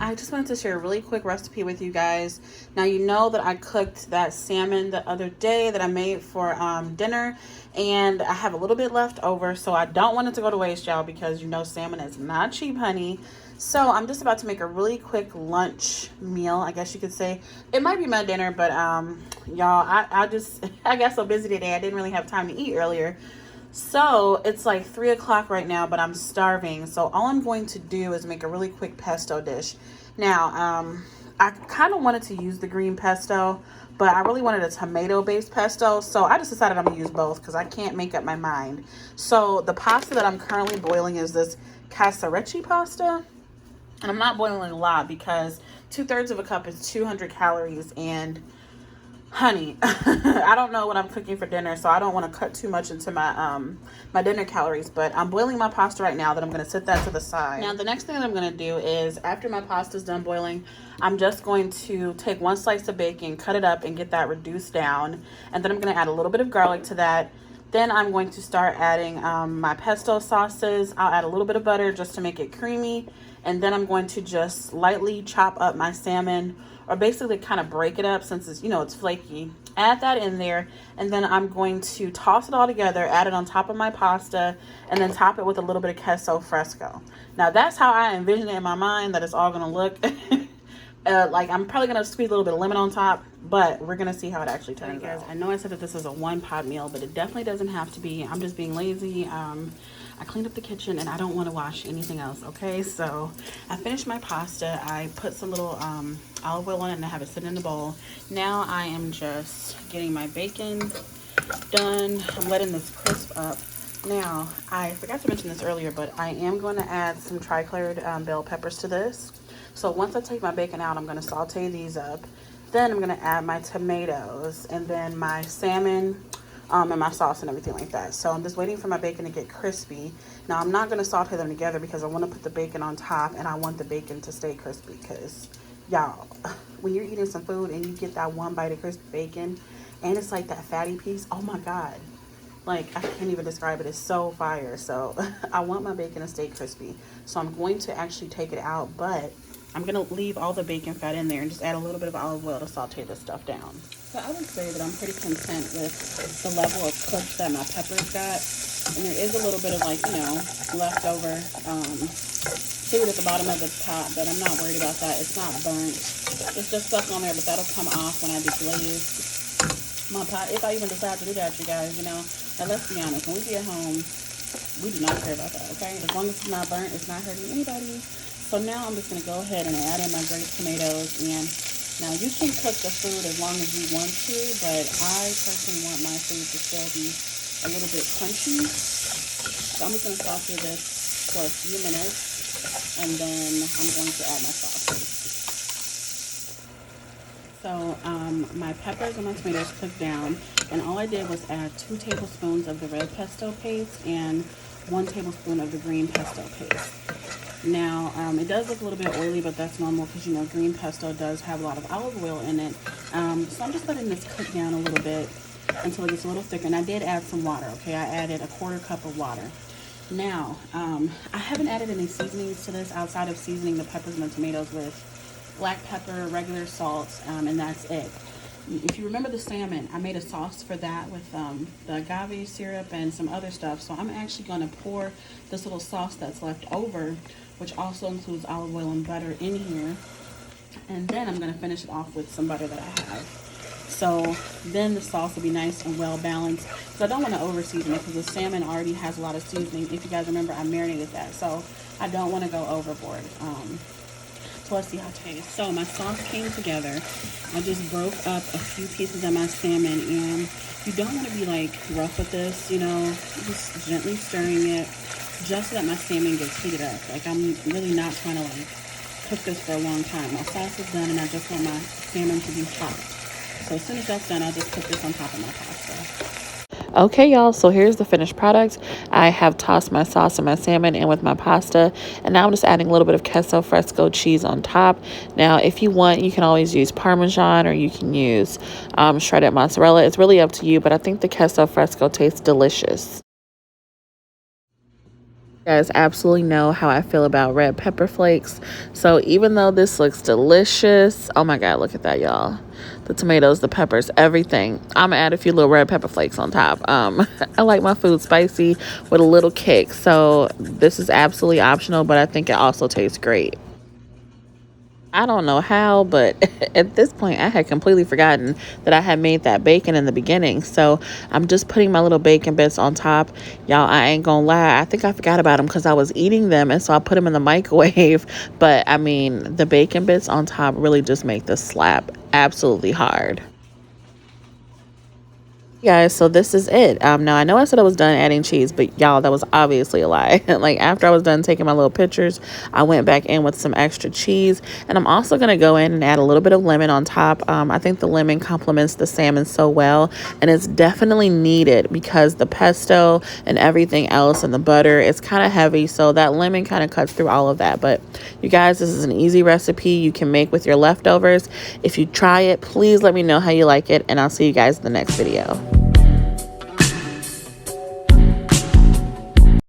I just wanted to share a really quick recipe with you guys. Now, you know that I cooked that salmon the other day that I made for dinner, and I have a little bit left over, so I don't want it to go to waste, y'all, because you know salmon is not cheap, honey. So I'm just about to make a really quick lunch meal, I guess you could say. It might be my dinner, but y'all, I just I got so busy today I didn't really have time to eat earlier. So it's like 3 o'clock right now, but I'm starving. So all I'm going to do is make a really quick pesto dish. Now, I kind of wanted to use the green pesto, but I really wanted a tomato-based pesto. So I just decided I'm going to use both because I can't make up my mind. So the pasta that I'm currently boiling is this cassarecci pasta. And I'm not boiling a lot because 2/3 of a cup is 200 calories. And honey, I don't know what I'm cooking for dinner, so I don't want to cut too much into my dinner calories. But I'm boiling my pasta right now. That I'm going to set that to the side. Now the next thing that I'm going to do is, after my pasta's done boiling, I'm just going to take 1 slice of bacon, cut it up, and get that reduced down. And then I'm going to add a little bit of garlic to that. Then I'm going to start adding my pesto sauces. I'll add a little bit of butter just to make it creamy. And then I'm going to just lightly chop up my salmon, or basically kind of break it up since it's, you know, it's flaky. Add that in there, and then I'm going to toss it all together, add it on top of my pasta, and then top it with a little bit of queso fresco. Now that's how I envision it in my mind that it's all gonna look. Like I'm probably gonna squeeze a little bit of lemon on top, but we're gonna see how it actually turns out. I know I said that this is a 1-pot meal, but it definitely doesn't have to be. I'm just being lazy. I cleaned up the kitchen and I don't want to wash anything else. Okay, so I finished my pasta. I put some little olive oil on it and I have it sitting in the bowl. Now I am just getting my bacon done. I'm letting this crisp up. Now, I forgot to mention this earlier, but I am going to add some tri-colored bell peppers to this. So once I take my bacon out, I'm going to saute these up. Then I'm going to add my tomatoes and then my salmon and my sauce and everything like that. So I'm just waiting for my bacon to get crispy. Now I'm not going to saute them together because I want to put the bacon on top and I want the bacon to stay crispy, because y'all, when you're eating some food and you get that one bite of crispy bacon and it's like that fatty piece, oh my God. Like, I can't even describe it. It's so fire. So I want my bacon to stay crispy. So I'm going to actually take it out, but I'm going to leave all the bacon fat in there and just add a little bit of olive oil to saute this stuff down. So I would say that I'm pretty content with the level of cook that my peppers got. And there is a little bit of, like, you know, leftover food at the bottom of the pot, but I'm not worried about that. It's not burnt. It's just stuck on there, but that'll come off when I deglaze my pot, if I even decide to do that, you guys, you know. Now let's be honest, when we get home, we do not care about that, okay? As long as it's not burnt, it's not hurting anybody. So now I'm just going to go ahead and add in my grated tomatoes. And now you can cook the food as long as you want to, but I personally want my food to still be a little bit crunchy. So I'm just going to saute this for a few minutes, and then I'm going to add my sauces. So my peppers and my tomatoes cooked down, and all I did was add 2 tablespoons of the red pesto paste and 1 tablespoon of the green pesto paste. Now, it does look a little bit oily, but that's normal because, you know, green pesto does have a lot of olive oil in it. So I'm just letting this cook down a little bit until it gets a little thicker. And I did add some water, okay? I added a 1/4 cup of water. Now, I haven't added any seasonings to this outside of seasoning the peppers and the tomatoes with black pepper, regular salt, and that's it. If you remember the salmon, I made a sauce for that with the agave syrup and some other stuff. So I'm actually going to pour this little sauce that's left over, which also includes olive oil and butter, in here. And then I'm going to finish it off with some butter that I have. So then the sauce will be nice and well balanced. So I don't want to over season it because the salmon already has a lot of seasoning. If you guys remember, I marinated that. So I don't want to go overboard. So let's see how it tastes. So my sauce came together. I just broke up a few pieces of my salmon, and you don't want to be like rough with this, you know, just gently stirring it just so that my salmon gets heated up. Like, I'm really not trying to like cook this for a long time. My sauce is done and I just want my salmon to be hot. So as soon as that's done, I'll just put this on top of my pasta. Okay, y'all, so here's the finished product. I have tossed my sauce and my salmon in with my pasta, and now I'm just adding a little bit of queso fresco cheese on top. Now, if you want, you can always use Parmesan or you can use shredded mozzarella. It's really up to you, but I think the queso fresco tastes delicious. You guys absolutely know how I feel about red pepper flakes. So even though this looks delicious, oh my God, look at that, y'all. The tomatoes, the peppers, everything. I'm gonna add a few little red pepper flakes on top. I like my food spicy with a little kick. So this is absolutely optional, but I think it also tastes great. I don't know how, but at this point, I had completely forgotten that I had made that bacon in the beginning. So I'm just putting my little bacon bits on top. Y'all, I ain't gonna lie. I think I forgot about them because I was eating them. And so I put them in the microwave. But I mean, the bacon bits on top really just make this slap absolutely hard. Guys, so this is it. Now I know I said I was done adding cheese, but y'all, that was obviously a lie. Like after I was done taking my little pictures, I went back in with some extra cheese, and I'm also gonna go in and add a little bit of lemon on top. I think the lemon complements the salmon so well, and it's definitely needed because the pesto and everything else and the butter, it's kind of heavy, so that lemon kind of cuts through all of that. But you guys, this is an easy recipe you can make with your leftovers. If you try it, please let me know how you like it, and I'll see you guys in the next video.